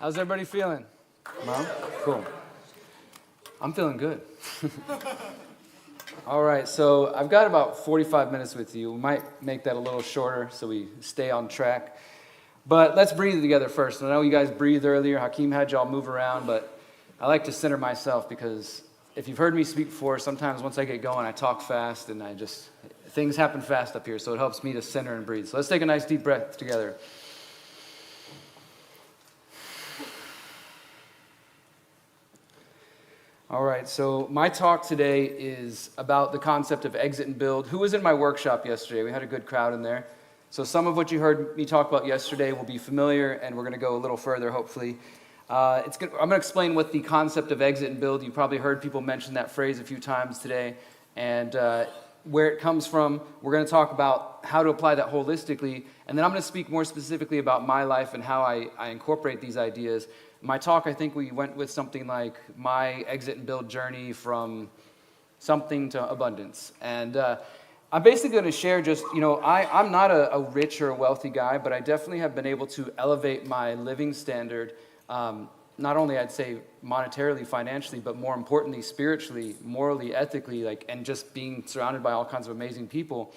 How's everybody feeling? Mom? Cool. I'm feeling good. All right, so I've got about 45 minutes with you. We might make that a little shorter so we stay on track. But let's breathe together first. I know you guys breathed earlier. Hakeem had y'all move around, but I like to center myself because if you've heard me speak before, sometimes once I get going, I talk fast and things happen fast up here, so it helps me to center and breathe. So let's take a nice deep breath together. All right, so my talk today is about the concept of exit and build. Who was in my workshop yesterday? We had a good crowd in there. So some of what you heard me talk about yesterday will be familiar, and we're going to go a little further, hopefully. I'm going to explain what the concept of exit and build, you probably heard people mention that phrase a few times today, and where it comes from. We're going to talk about how to apply that holistically, and then I'm going to speak more specifically about my life and how I incorporate these ideas. My talk, I think we went with something like my exit and build journey from something to abundance. And I'm basically going to share just, I'm not a rich or a wealthy guy, but I definitely have been able to elevate my living standard, not only I'd say monetarily, financially, but more importantly, spiritually, morally, ethically, and just being surrounded by all kinds of amazing people.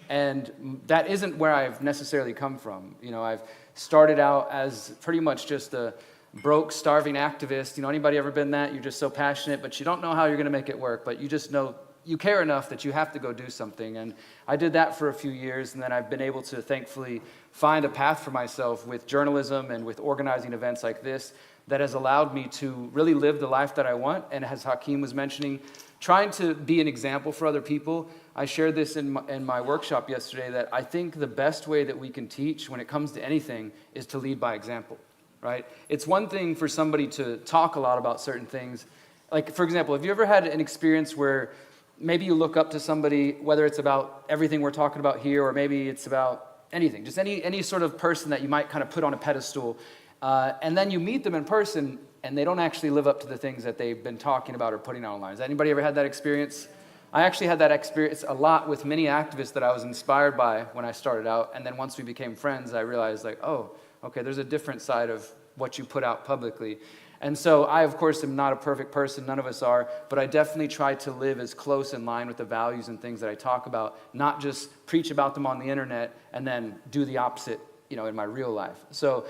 And that isn't where I've necessarily come from. I've started out as pretty much just a broke, starving activist. Anybody ever been that? You're just so passionate, but you don't know how you're going to make it work, but you just know you care enough that you have to go do something. And I did that for a few years, and then I've been able to thankfully find a path for myself with journalism and with organizing events like this that has allowed me to really live the life that I want. And as Hakeem was mentioning, trying to be an example for other people. I shared this in my workshop yesterday that I think the best way that we can teach when it comes to anything is to lead by example. Right? It's one thing for somebody to talk a lot about certain things. Like, for example, have you ever had an experience where maybe you look up to somebody, whether it's about everything we're talking about here, or maybe it's about anything, just any sort of person that you might kind of put on a pedestal, and then you meet them in person, and they don't actually live up to the things that they've been talking about or putting out online. Has anybody ever had that experience? I actually had that experience a lot with many activists that I was inspired by when I started out, and then once we became friends, I realized, okay, there's a different side of what you put out publicly. And so I, of course, am not a perfect person. None of us are. But I definitely try to live as close in line with the values and things that I talk about, not just preach about them on the internet and then do the opposite, in my real life. So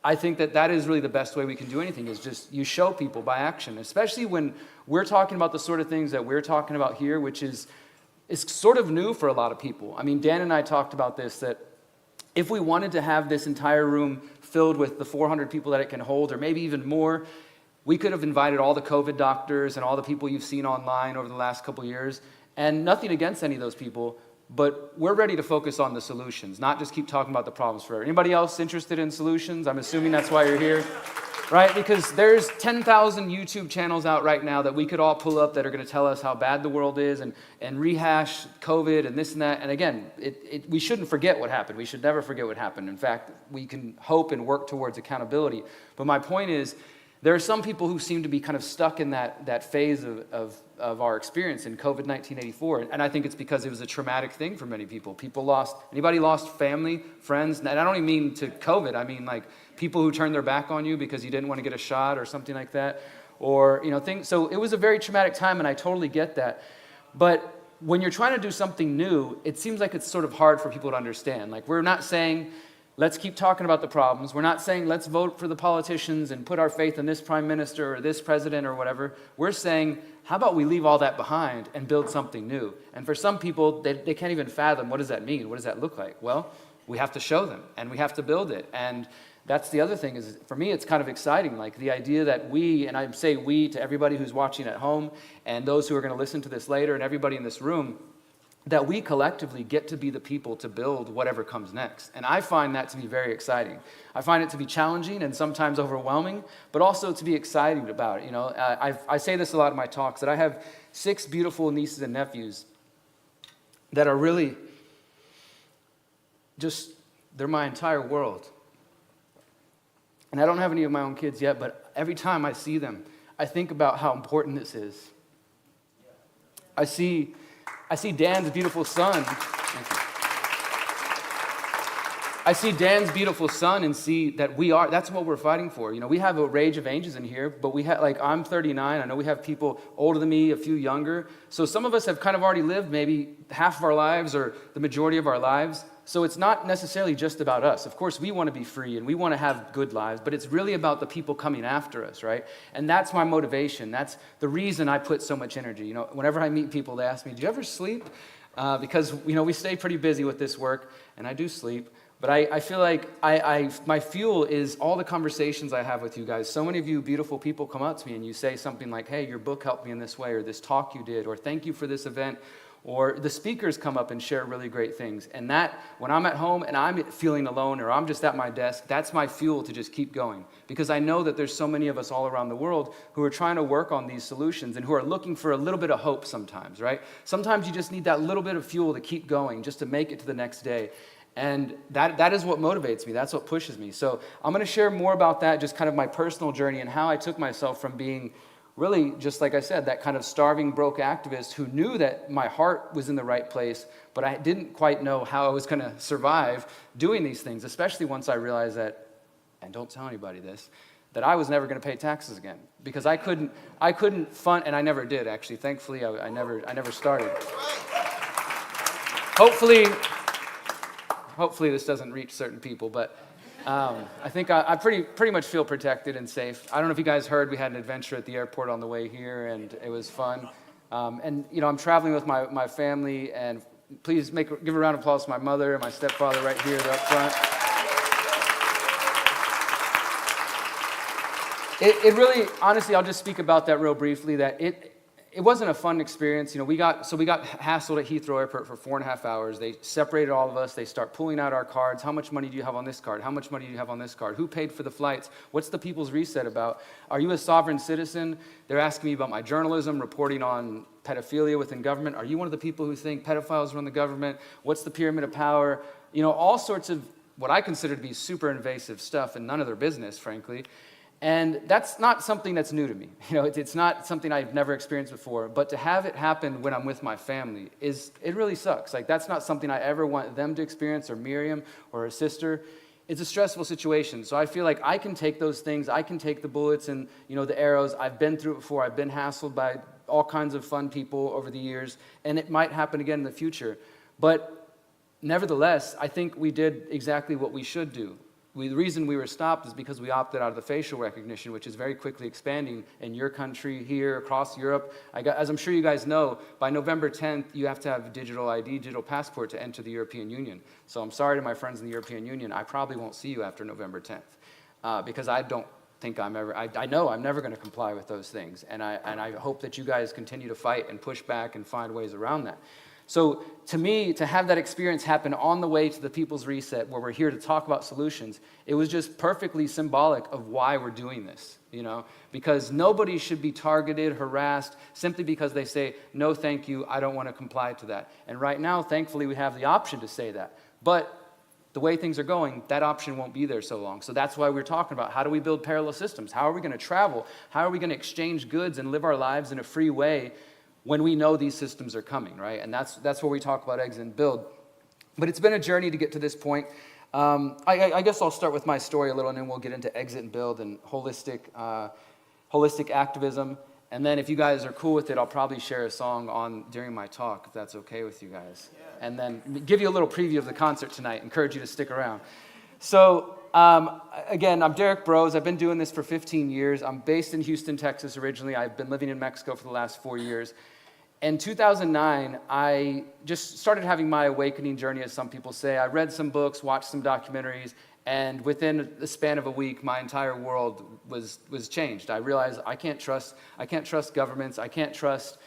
I think that is really the best way we can do anything, is just you show people by action, especially when we're talking about the sort of things that we're talking about here, which is sort of new for a lot of people. I mean, Dan and I talked about this, that if we wanted to have this entire room filled with the 400 people that it can hold, or maybe even more, we could have invited all the COVID doctors and all the people you've seen online over the last couple of years, and nothing against any of those people, but we're ready to focus on the solutions, not just keep talking about the problems forever. Anybody else interested in solutions? I'm assuming that's why you're here. Right? Because there's 10,000 YouTube channels out right now that we could all pull up that are going to tell us how bad the world is and rehash COVID and this and that. And again, we shouldn't forget what happened. We should never forget what happened. In fact, we can hope and work towards accountability. But my point is, there are some people who seem to be kind of stuck in that phase of our experience in COVID 1984. And I think it's because it was a traumatic thing for many people. Anybody lost family, friends? And I don't even mean to COVID. I mean people who turned their back on you because you didn't want to get a shot or something like that. Or, things. So it was a very traumatic time, and I totally get that. But when you're trying to do something new, it seems like it's sort of hard for people to understand. We're not saying, let's keep talking about the problems. We're not saying, let's vote for the politicians and put our faith in this prime minister or this president or whatever. We're saying, how about we leave all that behind and build something new? And for some people, they can't even fathom, what does that mean? What does that look like? Well, we have to show them, and we have to build it. And that's the other thing is, for me, it's kind of exciting. The idea that we, and I say we to everybody who's watching at home and those who are going to listen to this later and everybody in this room, that we collectively get to be the people to build whatever comes next. And I find that to be very exciting. I find it to be challenging and sometimes overwhelming, but also to be excited about it. I say this a lot in my talks, that I have 6 beautiful nieces and nephews that are really they're my entire world. And I don't have any of my own kids yet, but every time I see them, I think about how important this is. I see Dan's beautiful son. I see Dan's beautiful son and see that that's what we're fighting for. We have a range of ages in here, but I'm 39. I know we have people older than me, a few younger. So some of us have kind of already lived maybe half of our lives or the majority of our lives. So it's not necessarily just about us. Of course, we want to be free and we want to have good lives, but it's really about the people coming after us, right? And that's my motivation. That's the reason I put so much energy. Whenever I meet people, they ask me, do you ever sleep? Because, we stay pretty busy with this work, and I do sleep. But I feel like my fuel is all the conversations I have with you guys. So many of you beautiful people come up to me and you say something like, hey, your book helped me in this way, or this talk you did, or thank you for this event. Or the speakers come up and share really great things. And that, when I'm at home and I'm feeling alone or I'm just at my desk, that's my fuel to just keep going. Because I know that there's so many of us all around the world who are trying to work on these solutions and who are looking for a little bit of hope sometimes, right? Sometimes you just need that little bit of fuel to keep going, just to make it to the next day. And that is what motivates me. That's what pushes me. So I'm going to share more about that, just kind of my personal journey and how I took myself from being really, just like I said, that kind of starving, broke activist who knew that my heart was in the right place, but I didn't quite know how I was going to survive doing these things, especially once I realized that, and don't tell anybody this, that I was never going to pay taxes again because I couldn't fund, and I never did actually. Thankfully, I never started. Hopefully this doesn't reach certain people, but I think I pretty much feel protected and safe. I don't know if you guys heard, we had an adventure at the airport on the way here, and it was fun. And I'm traveling with my family, and please give a round of applause to my mother and my stepfather right here. They're up front. It really, honestly, I'll just speak about that real briefly, that it wasn't a fun experience. We got hassled at Heathrow Airport for 4.5 hours. They separated all of us. They start pulling out our cards. How much money do you have on this card? How much money do you have on this card? Who paid for the flights? What's the People's Reset about? Are you a sovereign citizen? They're asking me about my journalism, reporting on pedophilia within government. Are you one of the people who think pedophiles run the government? What's the pyramid of power? All sorts of what I consider to be super invasive stuff and none of their business, frankly. And that's not something that's new to me. It's not something I've never experienced before. But to have it happen when I'm with my family it really sucks. That's not something I ever want them to experience, or Miriam or her sister. It's a stressful situation. So I feel like I can take those things. I can take the bullets and the arrows. I've been through it before. I've been hassled by all kinds of fun people over the years, and it might happen again in the future. But nevertheless, I think we did exactly what we should do. The reason we were stopped is because we opted out of the facial recognition, which is very quickly expanding in your country, here, across Europe. As I'm sure you guys know, by November 10th, you have to have digital ID, digital passport to enter the European Union. So I'm sorry to my friends in the European Union, I probably won't see you after November 10th, because I don't think I know I'm never going to comply with those things. And I hope that you guys continue to fight and push back and find ways around that. So to me, to have that experience happen on the way to the People's Reset, where we're here to talk about solutions, it was just perfectly symbolic of why we're doing this, because nobody should be targeted, harassed, simply because they say, no, thank you, I don't want to comply to that. And right now, thankfully, we have the option to say that. But the way things are going, that option won't be there so long. So that's why we're talking about how do we build parallel systems? How are we going to travel? How are we going to exchange goods and live our lives in a free way when we know these systems are coming, right? And that's where we talk about exit and build. But it's been a journey to get to this point. I guess I'll start with my story a little, and then we'll get into exit and build and holistic activism. And then if you guys are cool with it, I'll probably share a song during my talk, if that's okay with you guys. Yeah. And then give you a little preview of the concert tonight, encourage you to stick around. So again, I'm Derrick Broze. I've been doing this for 15 years. I'm based in Houston, Texas originally. I've been living in Mexico for the last 4 years. In 2009, I just started having my awakening journey, as some people say. I read some books, watched some documentaries, and within the span of a week, my entire world was changed. I realized I can't trust governments. I can't trust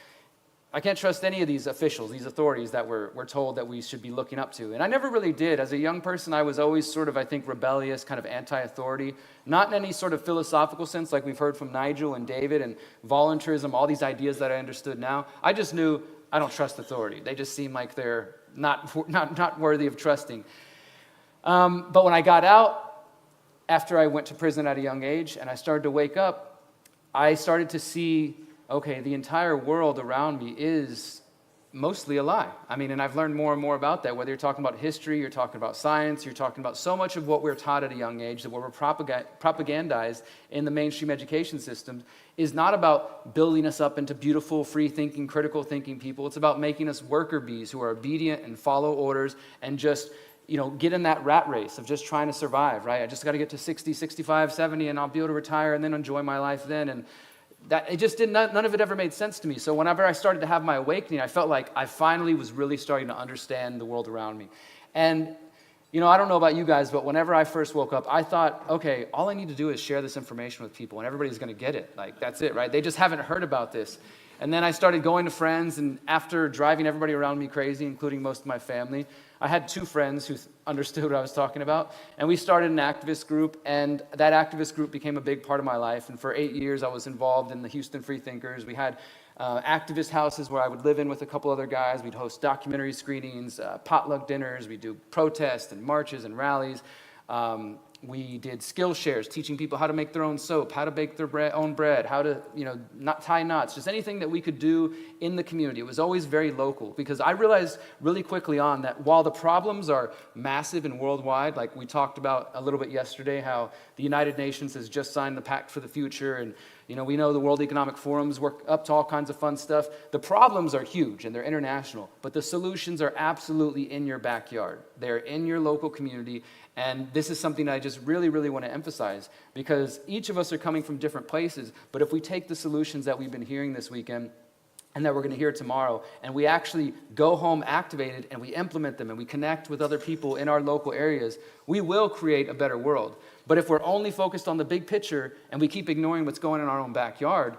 any of these officials, these authorities that we're told that we should be looking up to. And I never really did. As a young person, I was always sort of, I think, rebellious, kind of anti-authority. Not in any sort of philosophical sense, like we've heard from Nigel and David, and voluntarism, all these ideas that I understood now. I just knew I don't trust authority. They just seem like they're not worthy of trusting. But when I got out, after I went to prison at a young age, and I started to wake up, I started to see, okay, the entire world around me is mostly a lie. I mean, and I've learned more and more about that, whether you're talking about history, you're talking about science, you're talking about so much of what we're taught at a young age, that what we're propagandized in the mainstream education system is not about building us up into beautiful, free-thinking, critical thinking people. It's about making us worker bees who are obedient and follow orders and just, get in that rat race of just trying to survive, right? I just got to get to 60, 65, 70, and I'll be able to retire and then enjoy my life then. And that it just did not, none of it ever made sense to me. So whenever I started to have my awakening, I felt like I finally was really starting to understand the world around me. And, I don't know about you guys, but whenever I first woke up, I thought, okay, all I need to do is share this information with people and everybody's going to get it. Like, that's it, right? They just haven't heard about this. And then I started going to friends, and after driving everybody around me crazy, including most of my family, I had 2 friends who understood what I was talking about, and we started an activist group, and that activist group became a big part of my life. And for 8 years, I was involved in the Houston Freethinkers. We had activist houses where I would live in with a couple other guys. We'd host documentary screenings, potluck dinners. We'd do protests and marches and rallies. We did skillshares, teaching people how to make their own soap, how to bake their own bread, how to, not tie knots, just anything that we could do in the community. It was always very local, because I realized really quickly on that while the problems are massive and worldwide, like we talked about a little bit yesterday, how the United Nations has just signed the Pact for the Future, and we know the World Economic Forum's work up to all kinds of fun stuff. The problems are huge and they're international, but the solutions are absolutely in your backyard. They're in your local community. And this is something I just really, really want to emphasize, because each of us are coming from different places. But if we take the solutions that we've been hearing this weekend and that we're going to hear tomorrow, and we actually go home activated and we implement them and we connect with other people in our local areas, we will create a better world. But if we're only focused on the big picture and we keep ignoring what's going on in our own backyard,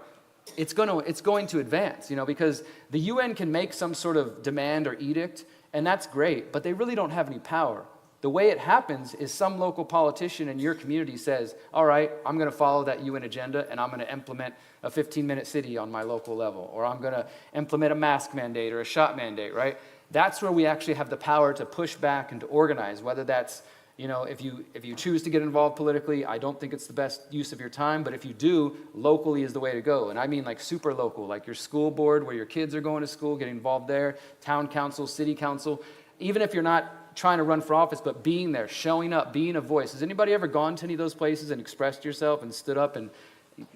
it's going to advance, because the UN can make some sort of demand or edict, and that's great, but they really don't have any power. The way it happens is some local politician in your community says, all right, I'm going to follow that UN agenda and I'm going to implement a 15-minute city on my local level, or I'm going to implement a mask mandate or a shot mandate, right? That's where we actually have the power to push back and to organize, whether that's, if you choose to get involved politically, I don't think it's the best use of your time, but if you do, locally is the way to go. And I mean like super local, like your school board where your kids are going to school, getting involved there, town council, city council, even if you're not trying to run for office, but being there, showing up, being a voice. Has anybody ever gone to any of those places and expressed yourself and stood up? And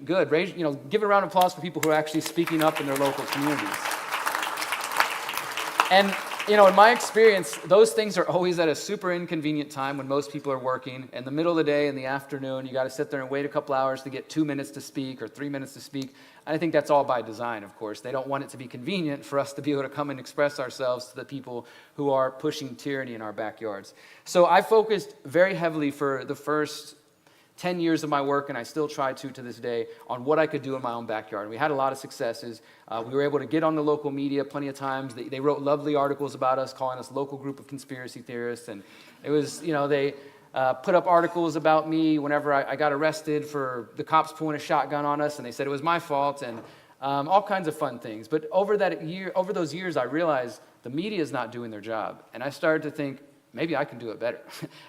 good, give a round of applause for people who are actually speaking up in their local communities. And in my experience, those things are always at a super inconvenient time when most people are working. In the middle of the day, in the afternoon, you got to sit there and wait a couple hours to get 2 minutes to speak or 3 minutes to speak. I think that's all by design, of course. They don't want it to be convenient for us to be able to come and express ourselves to the people who are pushing tyranny in our backyards. So I focused very heavily for the first 10 years of my work, and I still try to this day, on what I could do in my own backyard. And we had a lot of successes. We were able to get on the local media plenty of times. They wrote lovely articles about us, calling us local group of conspiracy theorists. And it was, they put up articles about me whenever I got arrested for the cops pulling a shotgun on us, and they said it was my fault, and all kinds of fun things. But over those years, I realized the media is not doing their job. And I started to think, maybe I can do it better.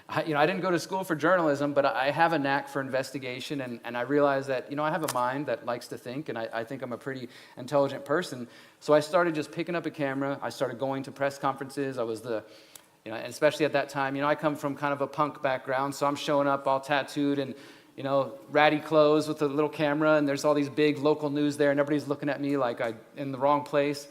I didn't go to school for journalism, but I have a knack for investigation, and I realized that, I have a mind that likes to think, and I think I'm a pretty intelligent person. So I started just picking up a camera. I started going to press conferences. I was and especially at that time, I come from kind of a punk background, so I'm showing up all tattooed and, ratty clothes with a little camera, and there's all these big local news there, and everybody's looking at me like I'm in the wrong place.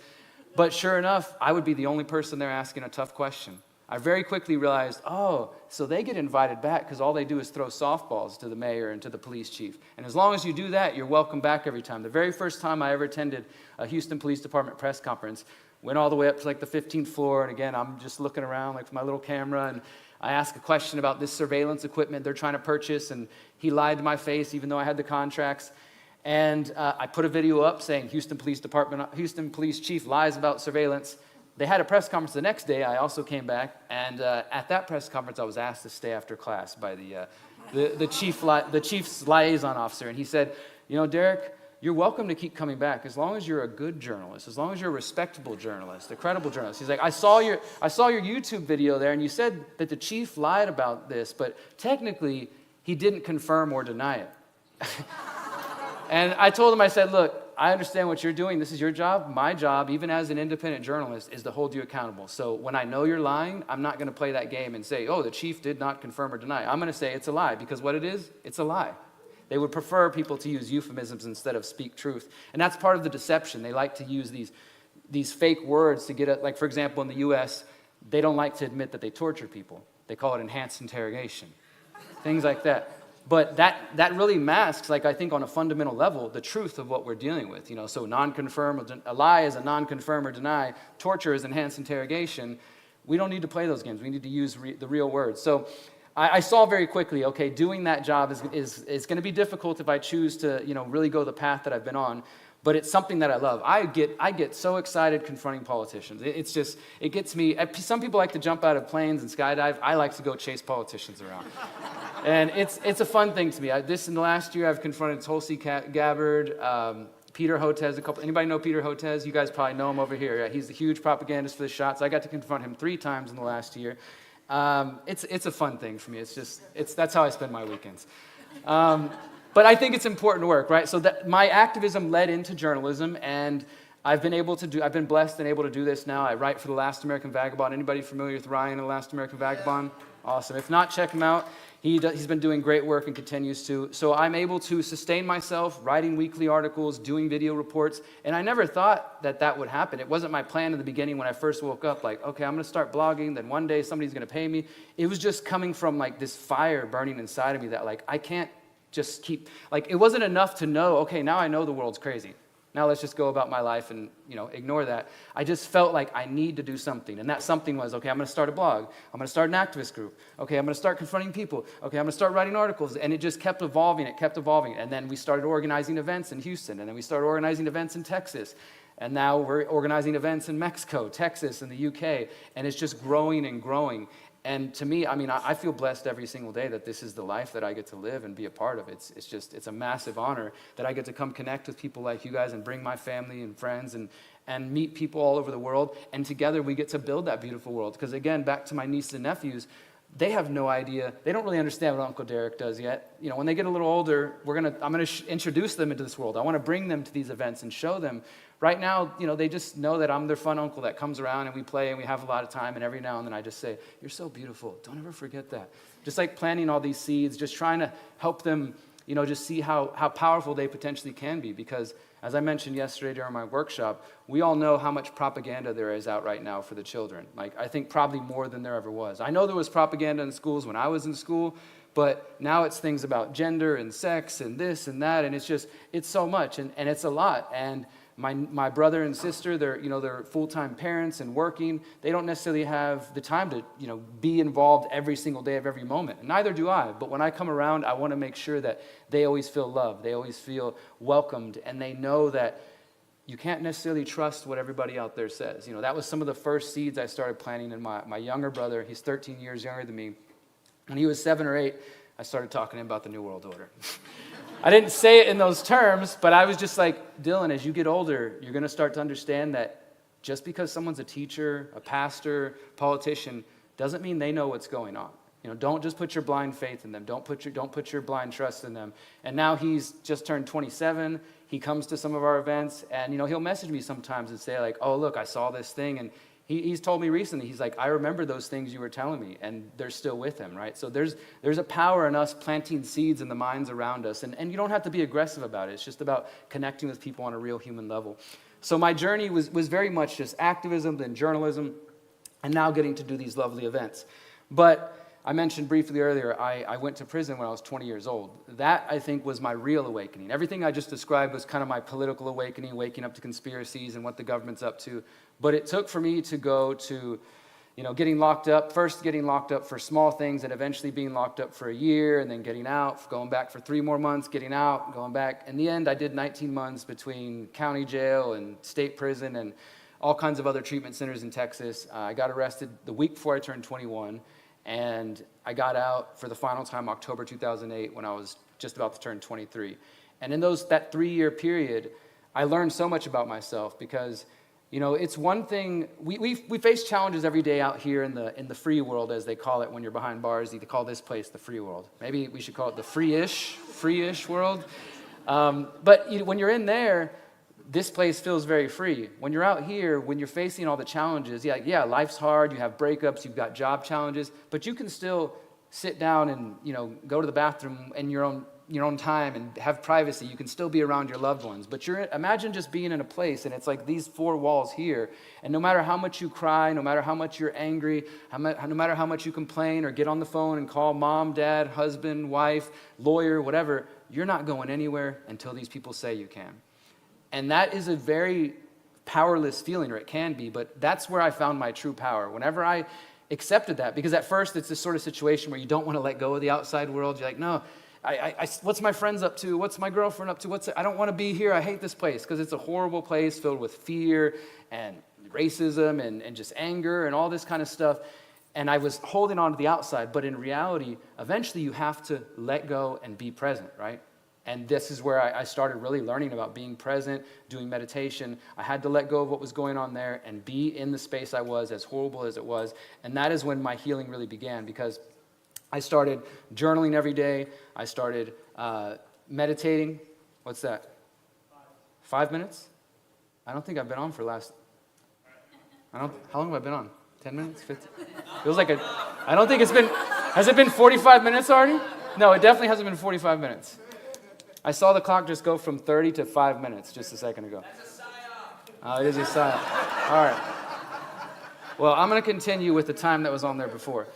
But sure enough, I would be the only person there asking a tough question. I very quickly realized, so they get invited back because all they do is throw softballs to the mayor and to the police chief. And as long as you do that, you're welcome back every time. The very first time I ever attended a Houston Police Department press conference, went all the way up to like the 15th floor, and again, I'm just looking around like with my little camera, and I asked a question about this surveillance equipment they're trying to purchase, and he lied to my face even though I had the contracts. And I put a video up saying Houston Police Chief lies about surveillance. They had a press conference the next day. I also came back, and at that press conference, I was asked to stay after class by the chief's liaison officer, and he said, Derrick, you're welcome to keep coming back as long as you're a good journalist, as long as you're a respectable journalist, a credible journalist. He's like, I saw your YouTube video there, and you said that the chief lied about this, but technically, he didn't confirm or deny it. And I told him, I said, look, I understand what you're doing. This is your job. My job, even as an independent journalist, is to hold you accountable. So when I know you're lying, I'm not going to play that game and say, oh, the chief did not confirm or deny. I'm going to say it's a lie, because what it is, it's a lie. They would prefer people to use euphemisms instead of speak truth. And that's part of the deception. They like to use these fake words to get it. Like, for example, in the U.S., they don't like to admit that they torture people. They call it enhanced interrogation, things like that. But that really masks, like, I think on a fundamental level, the truth of what we're dealing with. So non-confirm, a lie is a non-confirm or deny. Torture is enhanced interrogation. We don't need to play those games. We need to use the real words. So I saw very quickly, okay, doing that job is going to be difficult if I choose to, really go the path that I've been on. But it's something that I love. I get so excited confronting politicians. It gets me. Some people like to jump out of planes and skydive. I like to go chase politicians around. And it's a fun thing to me. In the last year, I've confronted Tulsi Gabbard, Peter Hotez, anybody know Peter Hotez? You guys probably know him over here. He's the huge propagandist for the shots. I got to confront him 3 times in the last year. It's a fun thing for me. That's how I spend my weekends. But I think it's important work, right? So that my activism led into journalism, and I've been blessed and able to do this now. I write for The Last American Vagabond. Anybody familiar with Ryan and The Last American Vagabond? Awesome. If not, check him out. He's been doing great work and continues to. So I'm able to sustain myself, writing weekly articles, doing video reports, and I never thought that would happen. It wasn't my plan in the beginning when I first woke up, like, okay, I'm going to start blogging, then one day somebody's going to pay me. It was just coming from, like, this fire burning inside of me that, like, I can't just keep, like, it wasn't enough to know, okay, now I know the world's crazy. Now let's just go about my life and, ignore that. I just felt like I need to do something. And that something was, okay, I'm going to start a blog. I'm going to start an activist group. Okay, I'm going to start confronting people. Okay, I'm going to start writing articles. And it just kept evolving. And then we started organizing events in Houston. And then we started organizing events in Texas. And now we're organizing events in Mexico, Texas, and the UK. And it's just growing and growing. And to me, I feel blessed every single day that this is the life that I get to live and be a part of. It's a massive honor that I get to come connect with people like you guys and bring my family and friends and meet people all over the world. And together we get to build that beautiful world. Because again, back to my nieces and nephews, they have no idea. They don't really understand what Uncle Derrick does yet. When they get a little older, I'm going to introduce them into this world. I want to bring them to these events and show them. Right now, they just know that I'm their fun uncle that comes around and we play and we have a lot of time, and every now and then I just say, you're so beautiful. Don't ever forget that. Just like planting all these seeds, just trying to help them, just see how powerful they potentially can be. Because as I mentioned yesterday during my workshop, we all know how much propaganda there is out right now for the children. Like, I think probably more than there ever was. I know there was propaganda in schools when I was in school, but now it's things about gender and sex and this and that, and it's so much, and it's a lot. And my brother and sister, they're full-time parents and working. They don't necessarily have the time to, be involved every single day of every moment. And neither do I. But when I come around, I want to make sure that they always feel loved. They always feel welcomed. And they know that you can't necessarily trust what everybody out there says. That was some of the first seeds I started planting in my younger brother. He's 13 years younger than me. When he was 7 or 8, I started talking to him about the New World Order. I didn't say it in those terms, but I was just like, Dylan, as you get older, you're going to start to understand that just because someone's a teacher, a pastor, politician, doesn't mean they know what's going on. Don't just put your blind faith in them. Don't put your blind trust in them. And now he's just turned 27. He comes to some of our events, and he'll message me sometimes and say, like, oh, look, I saw this thing, and he's told me recently, he's like, I remember those things you were telling me, and they're still with him, right? So there's a power in us planting seeds in the minds around us, and you don't have to be aggressive about it. It's just about connecting with people on a real human level. So my journey was very much just activism, then journalism, and now getting to do these lovely events. But I mentioned briefly earlier, I went to prison when I was 20 years old. That, I think, was my real awakening. Everything I just described was kind of my political awakening, waking up to conspiracies and what the government's up to. But it took for me to go to, getting locked up, first getting locked up for small things and eventually being locked up for a year and then getting out, going back for 3 more months, getting out, going back. In the end, I did 19 months between county jail and state prison and all kinds of other treatment centers in Texas. I got arrested the week before I turned 21, and I got out for the final time October 2008 when I was just about to turn 23. And in that 3-year period, I learned so much about myself because it's one thing, we face challenges every day out here in the free world, as they call it when you're behind bars. You call this place the free world. Maybe we should call it the free-ish world. But when you're in there, this place feels very free. When you're out here, when you're facing all the challenges, yeah, life's hard, you have breakups, you've got job challenges, but you can still sit down and, go to the bathroom in your own time and have privacy. You can still be around your loved ones. But imagine just being in a place and it's like these four walls here, and no matter how much you cry, no matter how much you're angry, no matter how much you complain or get on the phone and call mom, dad, husband, wife, lawyer, whatever, you're not going anywhere until these people say you can. And that is a very powerless feeling, or it can be, but that's where I found my true power. Whenever I accepted that, because at first it's this sort of situation where you don't want to let go of the outside world. You're like, no, what's my friends up to? What's my girlfriend up to? I don't want to be here. I hate this place because it's a horrible place filled with fear and racism and just anger and all this kind of stuff. And I was holding on to the outside, but in reality, eventually you have to let go and be present, right? And this is where I started really learning about being present, doing meditation. I had to let go of what was going on there and be in the space I was, as horrible as it was. And that is when my healing really began, because I started journaling every day. I started meditating. What's that? 5 minutes? I don't think I've been on for how long have I been on? 10 minutes? 15? Feels like I don't think it's been, has it been 45 minutes already? No, it definitely hasn't been 45 minutes. I saw the clock just go from 30 to 5 minutes just a second ago. That's a psyop. It is a psyop. All right. Well, I'm going to continue with the time that was on there before.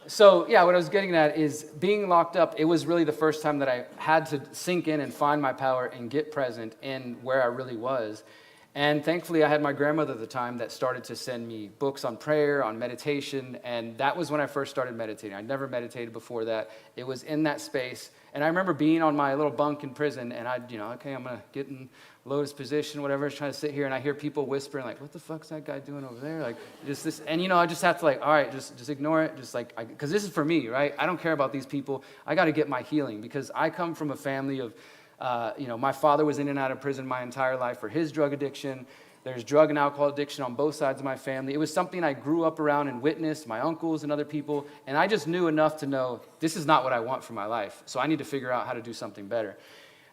So, what I was getting at is being locked up, it was really the first time that I had to sink in and find my power and get present in where I really was. And thankfully, I had my grandmother at the time that started to send me books on prayer, on meditation, and that was when I first started meditating. I'd never meditated before that. It was in that space. And I remember being on my little bunk in prison, and I'd, okay, I'm going to get in lotus position, whatever, trying to sit here, and I hear people whispering, like, what the fuck's that guy doing over there? Like, just this, and, I just have to, like, all right, just ignore it, just like, because this is for me, right? I don't care about these people. I got to get my healing, because I come from a family of, my father was in and out of prison my entire life for his drug addiction. There's drug and alcohol addiction on both sides of my family. It was something I grew up around and witnessed, my uncles and other people, and I just knew enough to know this is not what I want for my life, so I need to figure out how to do something better.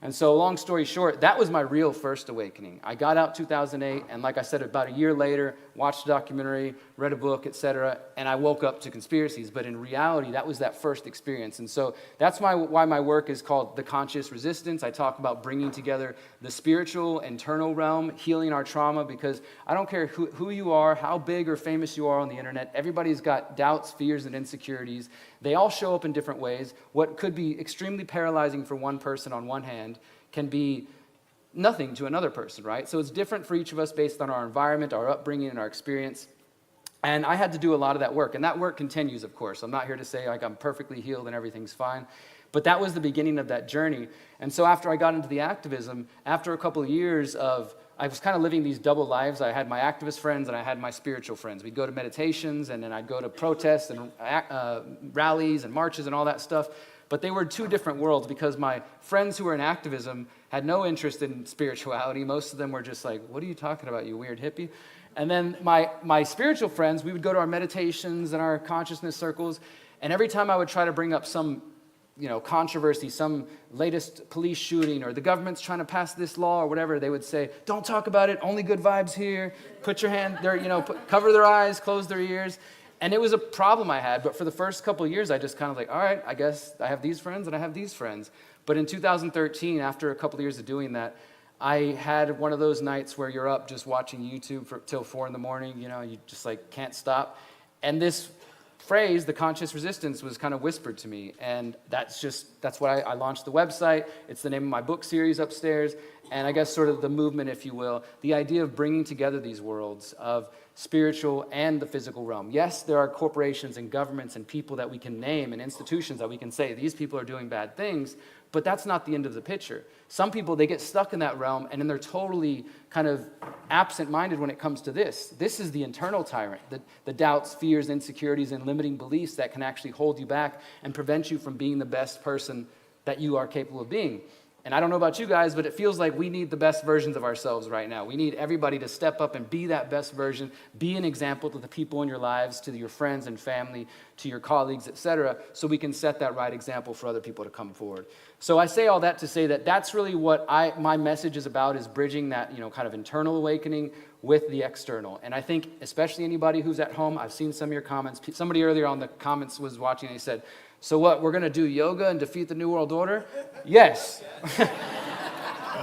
And so long story short, that was my real first awakening. I got out 2008, and like I said, about a year later, watched a documentary, read a book, etc., and I woke up to conspiracies. But in reality, that was that first experience. And so that's why my work is called The Conscious Resistance. I talk about bringing together the spiritual, internal realm, healing our trauma, because I don't care who you are, how big or famous you are on the internet, everybody's got doubts, fears, and insecurities. They all show up in different ways. What could be extremely paralyzing for one person on one hand can be nothing to another person, right? So it's different for each of us based on our environment, our upbringing, and our experience. And I had to do a lot of that work. And that work continues, of course. I'm not here to say like I'm perfectly healed and everything's fine. But that was the beginning of that journey. And so after I got into the activism, after a couple of years I was kind of living these double lives. I had my activist friends and I had my spiritual friends. We'd go to meditations and then I'd go to protests and rallies and marches and all that stuff. But they were two different worlds, because my friends who were in activism had no interest in spirituality. Most of them were just like, what are you talking about, you weird hippie? And then my spiritual friends, we would go to our meditations and our consciousness circles, and every time I would try to bring up some controversy, some latest police shooting, or the government's trying to pass this law or whatever, they would say, don't talk about it, only good vibes here, put your hand there, cover their eyes, close their ears. And it was a problem I had, but for the first couple of years, I just kind of like, all right, I guess I have these friends and I have these friends. But in 2013, after a couple of years of doing that, I had one of those nights where you're up just watching YouTube till 4 a.m, you just like can't stop. And this phrase, the conscious resistance, was kind of whispered to me. And that's why I launched the website. It's the name of my book series upstairs. And I guess sort of the movement, if you will, the idea of bringing together these worlds of spiritual and the physical realm. Yes, there are corporations and governments and people that we can name and institutions that we can say, these people are doing bad things, but that's not the end of the picture. Some people, they get stuck in that realm and then they're totally kind of absent-minded when it comes to this. This is the internal tyrant, the doubts, fears, insecurities, and limiting beliefs that can actually hold you back and prevent you from being the best person that you are capable of being. And I don't know about you guys, but it feels like we need the best versions of ourselves right now. We need everybody to step up and be that best version, be an example to the people in your lives, to your friends and family, to your colleagues, etc., so we can set that right example for other people to come forward. So I say all that to say that that's really what my message is about, is bridging that, kind of internal awakening with the external. And I think especially anybody who's at home, I've seen some of your comments. Somebody earlier on the comments was watching and he said, so what, we're going to do yoga and defeat the New World Order? Yes.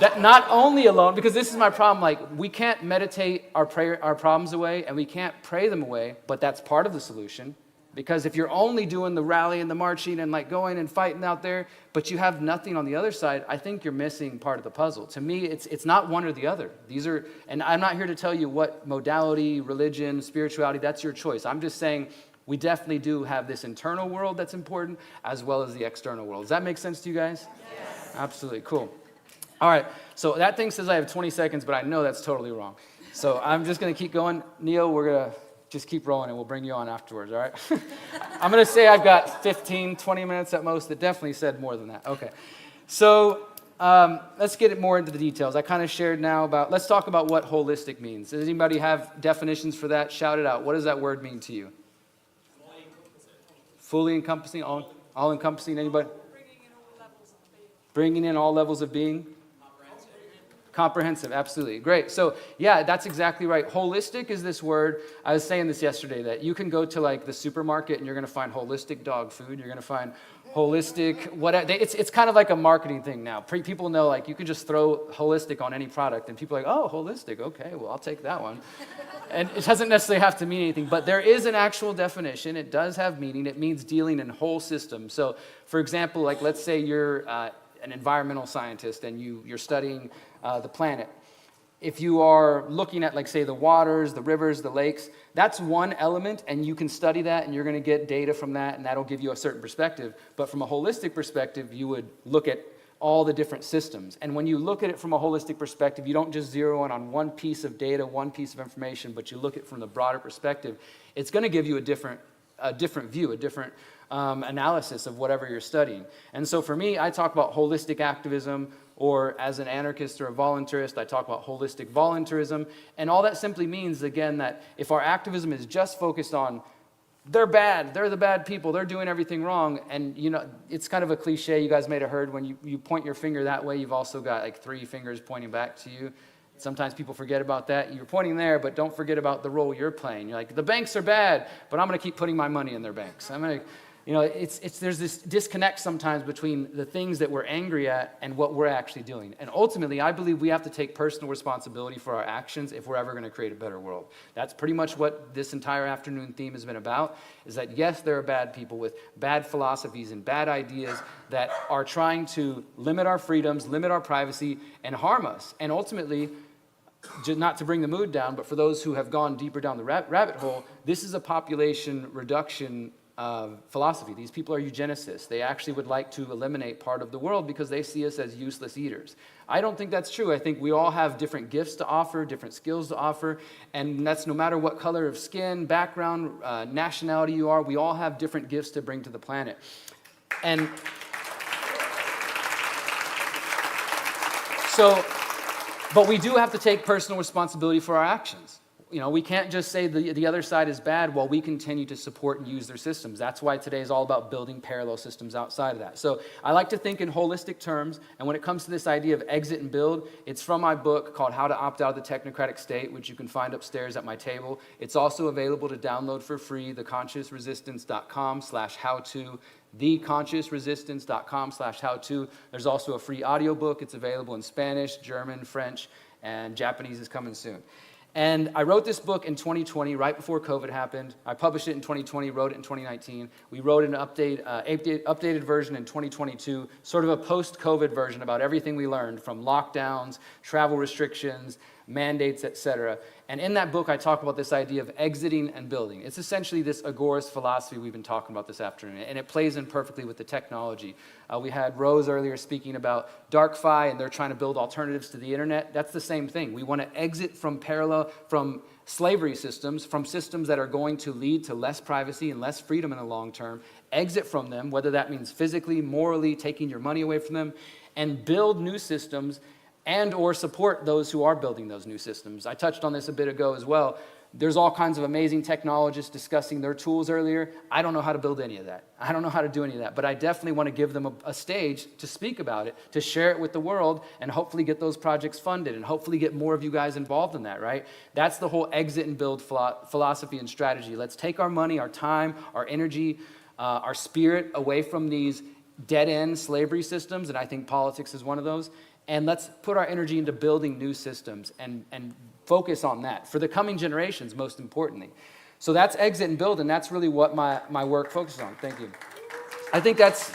That not only alone, because this is my problem, like we can't meditate our problems away and we can't pray them away, but that's part of the solution. Because if you're only doing the rally and the marching and like going and fighting out there, but you have nothing on the other side, I think you're missing part of the puzzle. To me, it's not one or the other. These are, and I'm not here to tell you what modality, religion, spirituality, that's your choice. I'm just saying we definitely do have this internal world that's important as well as the external world. Does that make sense to you guys? Yes. Absolutely, cool. All right, so that thing says I have 20 seconds, but I know that's totally wrong. So I'm just going to keep going. Neil, we're going to just keep rolling and we'll bring you on afterwards, all right? I'm going to say I've got 15, 20 minutes at most. It definitely said more than that. Okay, so let's get it more into the details. I kind of shared now about, let's talk about what holistic means. Does anybody have definitions for that? Shout it out. What does that word mean to you? Fully encompassing, all encompassing, anybody? Bringing in all levels of being. Comprehensive, absolutely. Great. So, yeah, that's exactly right. Holistic is this word. I was saying this yesterday, that you can go to like the supermarket and you're going to find holistic dog food. You're going to find holistic, whatever. It's kind of like a marketing thing now. People know, like, you can just throw holistic on any product and people are like, oh, holistic. Okay, well, I'll take that one. And it doesn't necessarily have to mean anything, but there is an actual definition. It does have meaning. It means dealing in whole systems. So, for example, like let's say you're an environmental scientist and you're studying the planet. If you are looking at, like, say, the waters, the rivers, the lakes, that's one element, and you can study that, and you're going to get data from that, and that'll give you a certain perspective. But from a holistic perspective, you would look at all the different systems. And when you look at it from a holistic perspective, you don't just zero in on one piece of data, one piece of information, but you look at it from the broader perspective. It's going to give you a different view, a different analysis of whatever you're studying. And so for me, I talk about holistic activism, or as an anarchist or a voluntarist, I talk about holistic voluntarism. And all that simply means, again, that if our activism is just focused on they're bad, they're the bad people, they're doing everything wrong, and it's kind of a cliche you guys may have heard, when you point your finger that way, you've also got like 3 fingers pointing back to you. Sometimes people forget about that. You're pointing there, but don't forget about the role you're playing. You're like, the banks are bad, but I'm going to keep putting my money in their banks. I'm going to, there's this disconnect sometimes between the things that we're angry at and what we're actually doing. And ultimately, I believe we have to take personal responsibility for our actions if we're ever going to create a better world. That's pretty much what this entire afternoon theme has been about, is that yes, there are bad people with bad philosophies and bad ideas that are trying to limit our freedoms, limit our privacy, and harm us. And ultimately, not to bring the mood down, but for those who have gone deeper down the rabbit hole, this is a population reduction philosophy. These people are eugenicists. They actually would like to eliminate part of the world because they see us as useless eaters. I don't think that's true. I think we all have different gifts to offer, different skills to offer, and that's no matter what color of skin, background, nationality you are, we all have different gifts to bring to the planet. And so, but we do have to take personal responsibility for our actions. We can't just say the other side is bad while we continue to support and use their systems. That's why today is all about building parallel systems outside of that. So I like to think in holistic terms, and when it comes to this idea of exit and build, it's from my book called How to Opt Out of the Technocratic State, which you can find upstairs at my table. It's also available to download for free, theconsciousresistance.com/how-to, theconsciousresistance.com/how-to. There's also a free audiobook. It's available in Spanish, German, French, and Japanese is coming soon. And I wrote this book in 2020, right before COVID happened. I published it in 2020, wrote it in 2019. We wrote an updated version in 2022, sort of a post-COVID version about everything we learned from lockdowns, travel restrictions, mandates, etc. And in that book, I talk about this idea of exiting and building. It's essentially this Agorist philosophy we've been talking about this afternoon, and it plays in perfectly with the technology. We had Rose earlier speaking about DarkFi, and they're trying to build alternatives to the internet. That's the same thing. We want to exit from slavery systems, from systems that are going to lead to less privacy and less freedom in the long term. Exit from them, whether that means physically, morally, taking your money away from them, and build new systems and or support those who are building those new systems. I touched on this a bit ago as well. There's all kinds of amazing technologists discussing their tools earlier. I don't know how to build any of that. I don't know how to do any of that, but I definitely want to give them a stage to speak about it, to share it with the world, and hopefully get those projects funded, and hopefully get more of you guys involved in that, right? That's the whole exit and build philosophy and strategy. Let's take our money, our time, our energy, our spirit away from these dead-end slavery systems, and I think politics is one of those, and let's put our energy into building new systems and focus on that for the coming generations, most importantly. So that's exit and build, and that's really what my work focuses on. Thank you. I think that's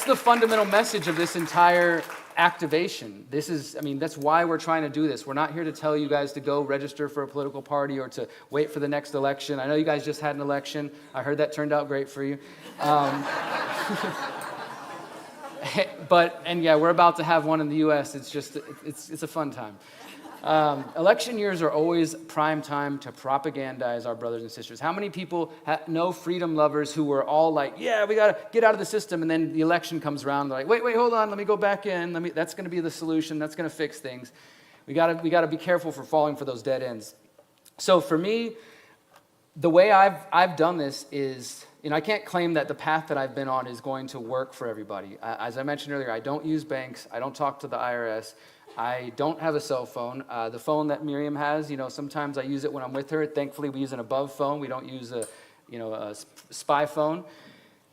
the fundamental message of this entire activation. That's why we're trying to do this. We're not here to tell you guys to go register for a political party or to wait for the next election. I know you guys just had an election. I heard that turned out great for you. We're about to have one in the U.S. It's a fun time. Election years are always prime time to propagandize our brothers and sisters. How many people know freedom lovers who were all like, yeah, we got to get out of the system, and then the election comes around, they're like, wait, hold on, let me go back in. That's going to be the solution. That's going to fix things. We got to be careful for falling for those dead ends. So for me, the way I've done this is, I can't claim that the path that I've been on is going to work for everybody. As I mentioned earlier, I don't use banks. I don't talk to the IRS. I don't have a cell phone. The phone that Miriam has, sometimes I use it when I'm with her. Thankfully, we use an above phone. We don't use a spy phone.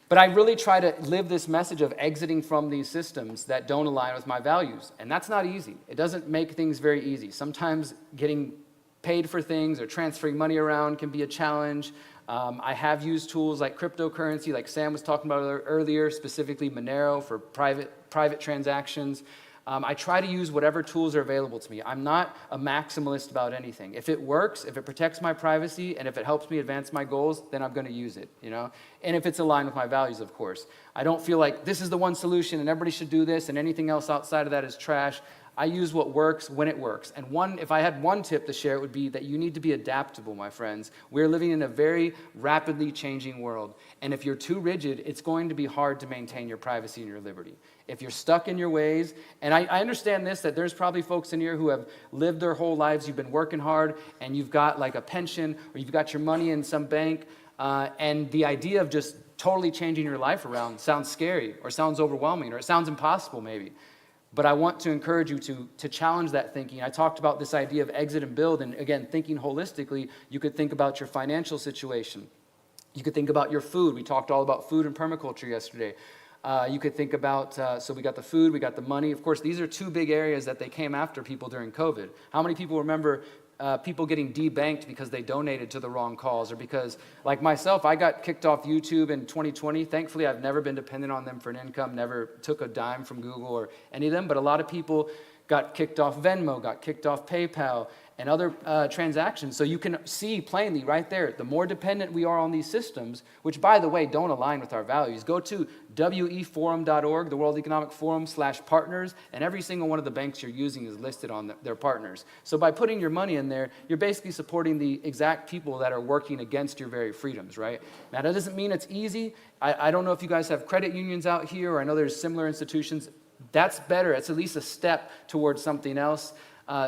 But I really try to live this message of exiting from these systems that don't align with my values. And that's not easy. It doesn't make things very easy. Sometimes getting paid for things or transferring money around can be a challenge. I have used tools like cryptocurrency, like Sam was talking about earlier, specifically Monero for private transactions. I try to use whatever tools are available to me. I'm not a maximalist about anything. If it works, if it protects my privacy, and if it helps me advance my goals, then I'm going to use it, And if it's aligned with my values, of course. I don't feel like this is the one solution and everybody should do this and anything else outside of that is trash. I use what works when it works. And if I had one tip to share, it would be that you need to be adaptable, my friends. We're living in a very rapidly changing world. And if you're too rigid, it's going to be hard to maintain your privacy and your liberty. If you're stuck in your ways, and I understand this, that there's probably folks in here who have lived their whole lives, you've been working hard, and you've got like a pension, or you've got your money in some bank, and the idea of just totally changing your life around sounds scary, or sounds overwhelming, or it sounds impossible maybe. But I want to encourage you to challenge that thinking. I talked about this idea of exit and build, and again, thinking holistically, you could think about your financial situation. You could think about your food. We talked all about food and permaculture yesterday. You could think about, so we got the food, we got the money. Of course, these are two big areas that they came after people during COVID. How many people remember people getting debanked because they donated to the wrong cause, or because, like myself, I got kicked off YouTube in 2020. Thankfully, I've never been dependent on them for an income, never took a dime from Google or any of them, but a lot of people got kicked off Venmo, got kicked off PayPal, and other transactions. So you can see plainly right there, the more dependent we are on these systems, which, by the way, don't align with our values. Go to weforum.org, the World Economic Forum /partners, and every single one of the banks you're using is listed on their partners. So by putting your money in there, you're basically supporting the exact people that are working against your very freedoms, right? Now, that doesn't mean it's easy. I don't know if you guys have credit unions out here, or I know there's similar institutions. That's better. It's at least a step towards something else.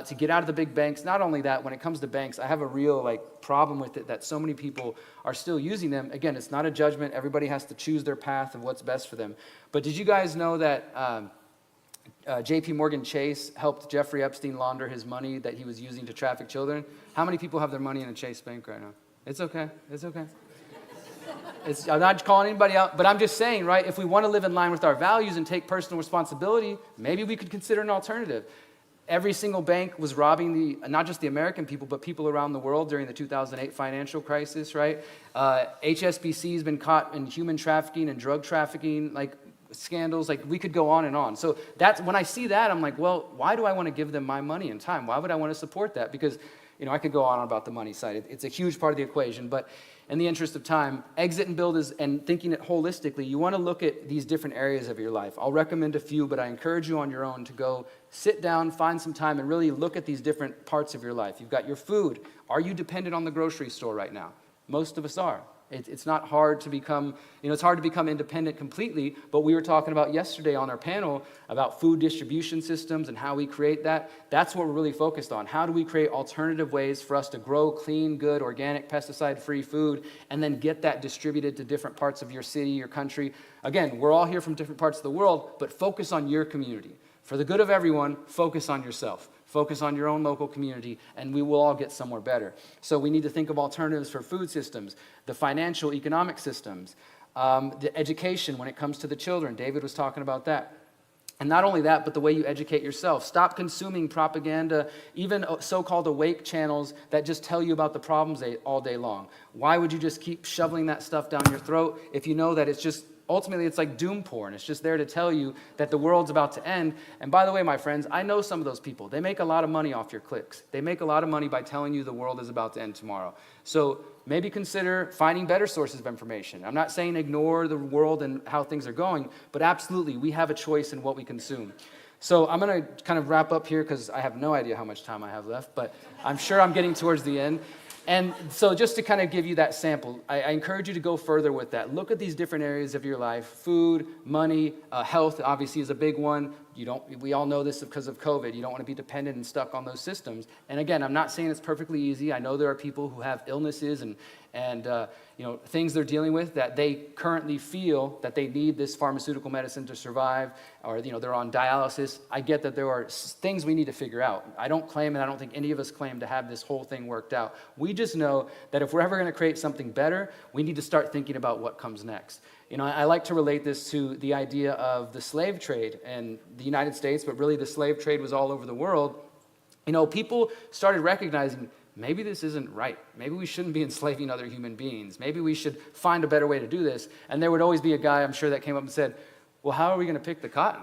To get out of the big banks. Not only that, when it comes to banks, I have a real problem with it that so many people are still using them. Again, it's not a judgment. Everybody has to choose their path of what's best for them. But did you guys know that JP Morgan Chase helped Jeffrey Epstein launder his money that he was using to traffic children? How many people have their money in a Chase bank right now? It's okay. It's okay. I'm not calling anybody out, but I'm just saying, right, if we want to live in line with our values and take personal responsibility, maybe we could consider an alternative. Every single bank was robbing not just the American people, but people around the world during the 2008 financial crisis, right? HSBC has been caught in human trafficking and drug trafficking, scandals. We could go on and on. So that's when I see that, I'm like, well, why do I want to give them my money and time? Why would I want to support that? Because, I could go on about the money side. It's a huge part of the equation, but in the interest of time, exit and build and thinking it holistically, you want to look at these different areas of your life. I'll recommend a few, but I encourage you on your own to go sit down, find some time, and really look at these different parts of your life. You've got your food. Are you dependent on the grocery store right now? Most of us are. It's not hard to become, it's hard to become independent completely, but we were talking about yesterday on our panel about food distribution systems and how we create that. That's what we're really focused on. How do we create alternative ways for us to grow clean, good, organic, pesticide-free food and then get that distributed to different parts of your city, your country? Again, we're all here from different parts of the world, but focus on your community. For the good of everyone, focus on yourself. Focus on your own local community, and we will all get somewhere better. So we need to think of alternatives for food systems, the financial, economic systems, the education when it comes to the children. David was talking about that. And not only that, but the way you educate yourself. Stop consuming propaganda, even so-called awake channels that just tell you about the problems all day long. Why would you just keep shoveling that stuff down your throat if you know that it's just ultimately, it's like doom porn. It's just there to tell you that the world's about to end. And by the way, my friends, I know some of those people. They make a lot of money off your clicks. They make a lot of money by telling you the world is about to end tomorrow. So maybe consider finding better sources of information. I'm not saying ignore the world and how things are going, but absolutely, we have a choice in what we consume. So I'm going to kind of wrap up here because I have no idea how much time I have left, but I'm sure I'm getting towards the end. And so just to kind of give you that sample, I encourage you to go further with that. Look at these different areas of your life. Food, money, health obviously is a big one. We all know this because of COVID. You don't want to be dependent and stuck on those systems. And again, I'm not saying it's perfectly easy. I know there are people who have illnesses and things they're dealing with that they currently feel that they need this pharmaceutical medicine to survive, or they're on dialysis. I get that there are things we need to figure out. I don't claim, and I don't think any of us claim to have this whole thing worked out. We just know that if we're ever going to create something better, we need to start thinking about what comes next. I like to relate this to the idea of the slave trade in the United States, but really the slave trade was all over the world. People started recognizing, maybe this isn't right. Maybe we shouldn't be enslaving other human beings. Maybe we should find a better way to do this. And there would always be a guy, I'm sure, that came up and said, well, how are we going to pick the cotton?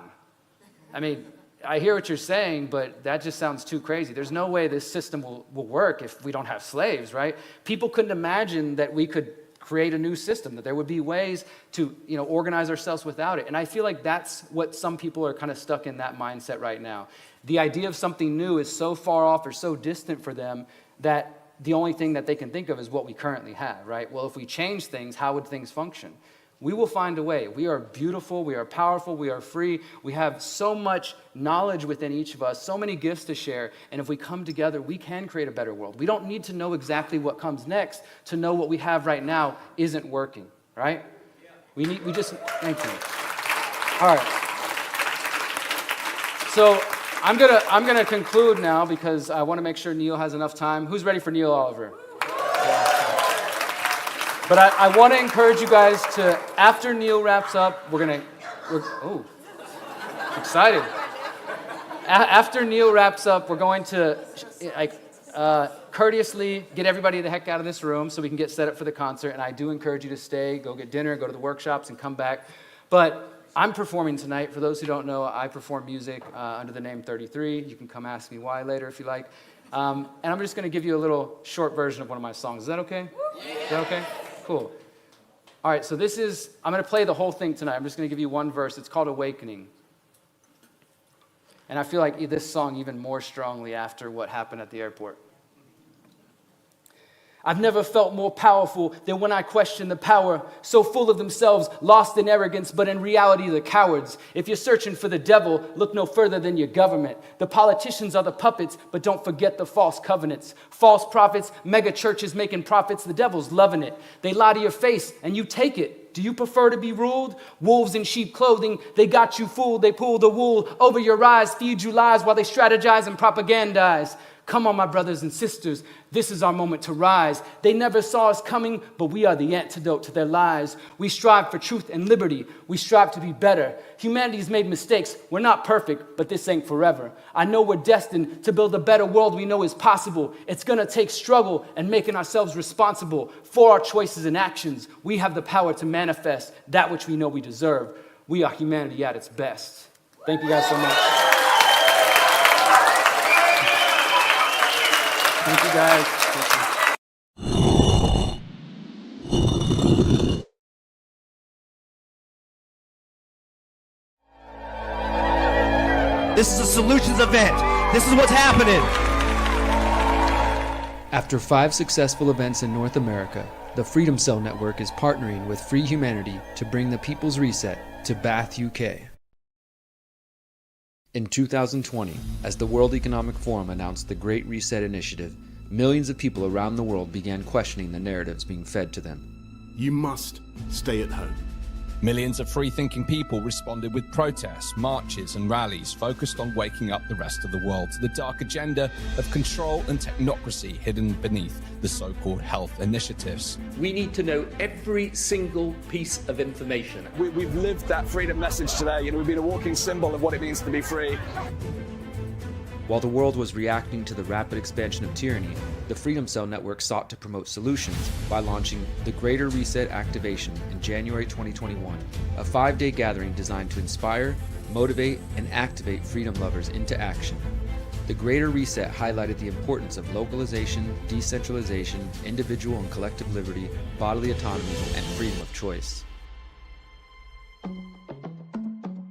I mean, I hear what you're saying, but that just sounds too crazy. There's no way this system will work if we don't have slaves, right? People couldn't imagine that we could create a new system, that there would be ways to organize ourselves without it. And I feel like that's what some people are kind of stuck in that mindset right now. The idea of something new is so far off or so distant for them that the only thing that they can think of is what we currently have, right? Well, if we change things, how would things function? We will find a way. We are beautiful, we are powerful, we are free. We have so much knowledge within each of us, so many gifts to share, and if we come together, we can create a better world. We don't need to know exactly what comes next to know what we have right now isn't working, right? We just, thank you. All right. So I'm gonna conclude now because I want to make sure Neil has enough time. Who's ready for Neil Oliver? But I want to encourage you guys to, after Neil wraps up, excited. After Neil wraps up, we're going to courteously get everybody the heck out of this room so we can get set up for the concert. And I do encourage you to stay, go get dinner, go to the workshops, and come back. But I'm performing tonight. For those who don't know, I perform music under the name 33. You can come ask me why later if you like. And I'm just going to give you a little short version of one of my songs. Is that okay? Yeah. Is that okay? Cool. All right, so I'm going to play the whole thing tonight. I'm just going to give you one verse. It's called Awakening. And I feel like this song even more strongly after what happened at the airport. I've never felt more powerful than when I question the power, so full of themselves, lost in arrogance, but in reality they're cowards. If you're searching for the devil, look no further than your government. The politicians are the puppets, but don't forget the false covenants. False prophets, mega churches making profits, the devil's loving it. They lie to your face and you take it. Do you prefer to be ruled? Wolves in sheep clothing, they got you fooled. They pull the wool over your eyes, feed you lies while they strategize and propagandize. Come on, my brothers and sisters, this is our moment to rise. They never saw us coming, but we are the antidote to their lies. We strive for truth and liberty. We strive to be better. Humanity's made mistakes. We're not perfect, but this ain't forever. I know we're destined to build a better world we know is possible. It's going to take struggle and making ourselves responsible for our choices and actions. We have the power to manifest that which we know we deserve. We are humanity at its best. Thank you guys so much. Thank you, guys. This is a solutions event. This is what's happening. After 5 successful events in North America, The Freedom Cell Network is partnering with Free Humanity to bring the People's Reset to Bath, UK. In 2020, as the World Economic Forum announced the Great Reset Initiative, millions of people around the world began questioning the narratives being fed to them. You must stay at home. Millions of free-thinking people responded with protests, marches and rallies focused on waking up the rest of the world to the dark agenda of control and technocracy hidden beneath the so-called health initiatives. We need to know every single piece of information. We've lived that freedom message today. We've been a walking symbol of what it means to be free. While the world was reacting to the rapid expansion of tyranny, the Freedom Cell Network sought to promote solutions by launching the Greater Reset Activation in January 2021, a 5-day gathering designed to inspire, motivate, and activate freedom lovers into action. The Greater Reset highlighted the importance of localization, decentralization, individual and collective liberty, bodily autonomy, and freedom of choice.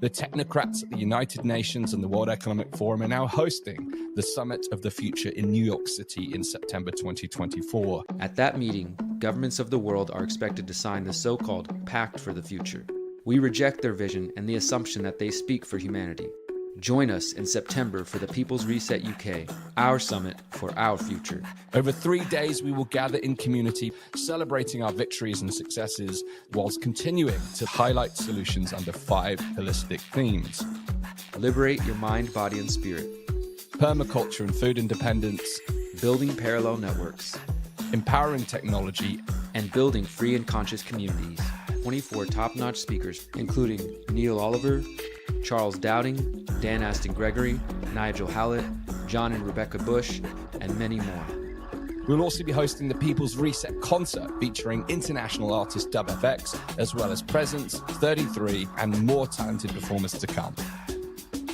The technocrats at the United Nations and the World Economic Forum are now hosting the Summit of the Future in New York City in September 2024. At that meeting, governments of the world are expected to sign the so-called Pact for the Future. We reject their vision and the assumption that they speak for humanity. Join us in September for the People's Reset UK, our summit for our future. Over 3 days, we will gather in community, celebrating our victories and successes, whilst continuing to highlight solutions under 5 holistic themes. Liberate your mind, body, and spirit. Permaculture and food independence. Building parallel networks. Empowering technology. And building free and conscious communities. 24 top-notch speakers, including Neil Oliver, Charles Dowding, Dan Aston Gregory, Nigel Hallett, John and Rebecca Bush, and many more. We'll also be hosting the People's Reset concert featuring international artist Dub FX, as well as Presence, 33, and more talented performers to come.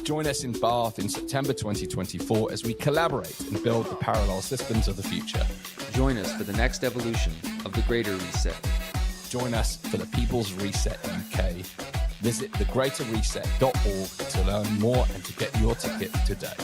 Join us in Bath in September 2024 as we collaborate and build the parallel systems of the future. Join us for the next evolution of the Greater Reset. Join us for the People's Reset UK. Visit thegreaterreset.org to learn more and to get your ticket today.